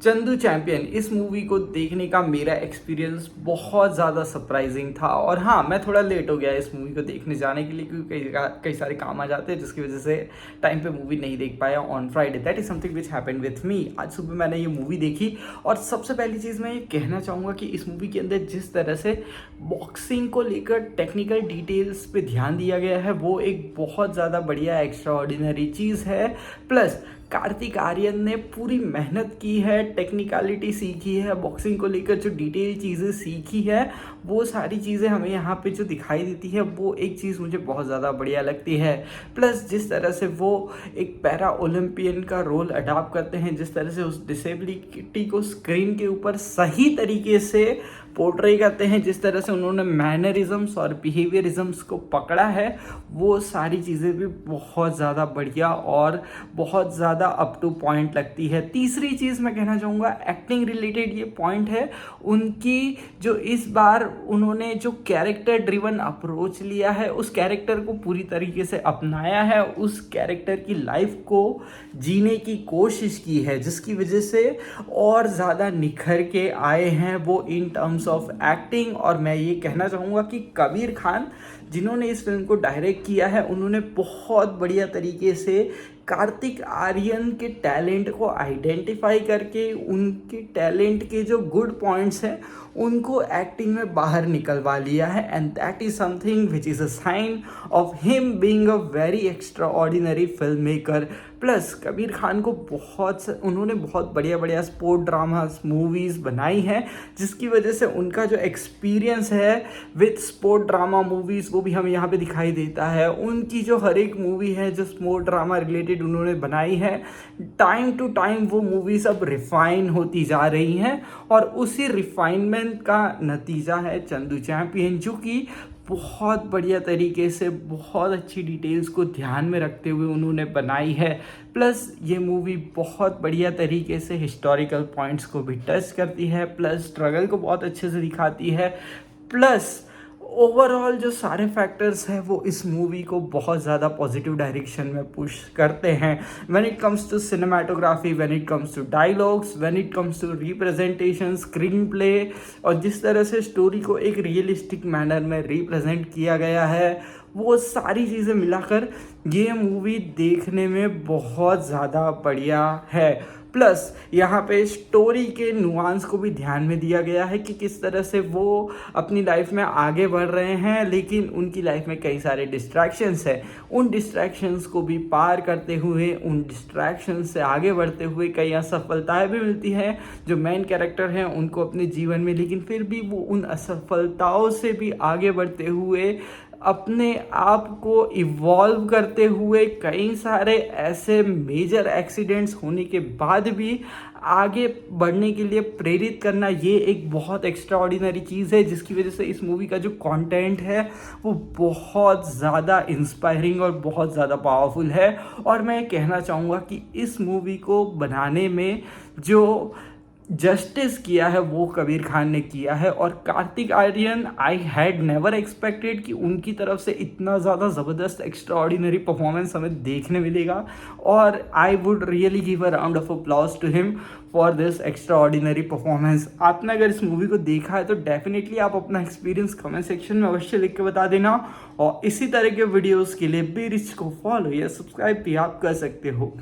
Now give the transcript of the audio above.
Chandu champion इस movie को देखने का मेरा एक्सपीरियंस बहुत ज़्यादा सरप्राइजिंग था। और हाँ, मैं थोड़ा लेट हो गया इस मूवी को देखने जाने के लिए, क्योंकि कई सारे काम आ जाते हैं जिसकी वजह से टाइम पे मूवी नहीं देख पाया on Friday. That is something which happened with me. आज सुबह मैंने ये मूवी देखी और सबसे पहली चीज़ मैं ये कहना चाहूँगा कि इस मूवी के अंदर जिस तरह से बॉक्सिंग को लेकर टेक्निकल डिटेल्स पे ध्यान दिया गया है वो एक बहुत ज़्यादा बढ़िया एक्स्ट्रा ऑर्डिनरी चीज़ है। प्लस कार्तिक आर्यन ने पूरी मेहनत की है, टेक्निकलिटी सीखी है, बॉक्सिंग को लेकर जो डिटेल चीज़ें सीखी है वो सारी चीज़ें हमें यहाँ पे जो दिखाई देती है वो एक चीज़ मुझे बहुत ज़्यादा बढ़िया लगती है। प्लस जिस तरह से वो एक पैरा ओलंपियन का रोल अडॉप्ट करते हैं, जिस तरह से उस डिसेबिलिटी को स्क्रीन के ऊपर सही तरीके से पोर्ट्रे करते हैं, जिस तरह से उन्होंने मैनरिज्म्स और बिहेवियरिज्म्स को पकड़ा है, वो सारी चीज़ें भी बहुत ज़्यादा बढ़िया और बहुत ज़्यादा अप टू पॉइंट लगती है। तीसरी चीज़ मैं कहना चाहूँगा एक्टिंग रिलेटेड ये पॉइंट है उनकी, जो इस बार उन्होंने जो कैरेक्टर ड्रिवन अप्रोच लिया है, उस कैरेक्टर को पूरी तरीके से अपनाया है, उस कैरेक्टर की लाइफ को जीने की कोशिश की है, जिसकी वजह से और ज़्यादा निखर के आए हैं वो इन टर्म्स ऑफ एक्टिंग। और मैं ये कहना चाहूँगा कि कबीर खान जिन्होंने इस फिल्म को डायरेक्ट किया है उन्होंने बहुत बढ़िया तरीके से कार्तिक आर्यन के टैलेंट को आइडेंटिफाई करके उनके टैलेंट के जो गुड पॉइंट्स हैं उनको एक्टिंग में बाहर निकलवा लिया है। And that is something which is a sign of him being a very extraordinary film maker. Plus Kabir Khan को उन्होंने बहुत बढ़िया बढ़िया स्पोर्ट ड्रामास मूवीज़ बनाई हैं, जिसकी वजह से उनका जो एक्सपीरियंस है विथ स्पोर्ट ड्रामा मूवीज़ वो भी हमें यहाँ पे दिखाई देता है। उनकी जो हर एक मूवी है जो स्पोर्ट ड्रामा रिलेटेड उन्होंने बनाई है, टाइम टू टाइम वो मूवीज़ अब रिफाइन होती जा रही हैं और उसी रिफाइनमेंट का नतीजा है चंदू चैंपियन, जो कि बहुत बढ़िया तरीके से बहुत अच्छी डिटेल्स को ध्यान में रखते हुए उन्होंने बनाई है। प्लस ये मूवी बहुत बढ़िया तरीके से हिस्टोरिकल पॉइंट्स को भी टच करती है, प्लस स्ट्रगल को बहुत अच्छे से दिखाती है। प्लस ओवरऑल जो सारे फैक्टर्स हैं वो इस मूवी को बहुत ज़्यादा पॉजिटिव डायरेक्शन में पुश करते हैं। When it comes to cinematography, when it comes to dialogues, when it comes to representation, screenplay और जिस तरह से स्टोरी को एक रियलिस्टिक मैनर में रिप्रेजेंट किया गया है, वो सारी चीज़ें मिलाकर ये मूवी देखने में बहुत ज़्यादा बढ़िया है। प्लस यहाँ पे स्टोरी के नुआंस को भी ध्यान में दिया गया है कि किस तरह से वो अपनी लाइफ में आगे बढ़ रहे हैं, लेकिन उनकी लाइफ में कई सारे डिस्ट्रैक्शंस हैं। उन डिस्ट्रैक्शंस को भी पार करते हुए, उन डिस्ट्रैक्शंस से आगे बढ़ते हुए कई असफलताएं भी मिलती हैं जो मेन कैरेक्टर हैं उनको अपने जीवन में, लेकिन फिर भी वो उन असफलताओं से भी आगे बढ़ते हुए अपने आप को इवॉल्व करते हुए कई सारे ऐसे मेजर एक्सीडेंट्स होने के बाद भी आगे बढ़ने के लिए प्रेरित करना, ये एक बहुत एक्स्ट्रा ऑर्डिनरी चीज़ है, जिसकी वजह से इस मूवी का जो कंटेंट है वो बहुत ज़्यादा इंस्पायरिंग और बहुत ज़्यादा पावरफुल है। और मैं कहना चाहूँगा कि इस मूवी को बनाने में जो जस्टिस किया है वो कबीर खान ने किया है। और Kartik Aaryan, I had never expected कि उनकी तरफ से इतना ज़्यादा ज़बरदस्त एक्स्ट्रा ऑर्डिनरी परफॉर्मेंस हमें देखने मिलेगा। और I would really give a round of applause to him for this extraordinary performance. आपने अगर इस मूवी को देखा है तो डेफिनेटली आप अपना एक्सपीरियंस कमेंट सेक्शन में अवश्य लिख के बता देना। और इसी तरह के वीडियोज़ के लिए बी रिच को फॉलो या सब्सक्राइब भी आप कर सकते हो।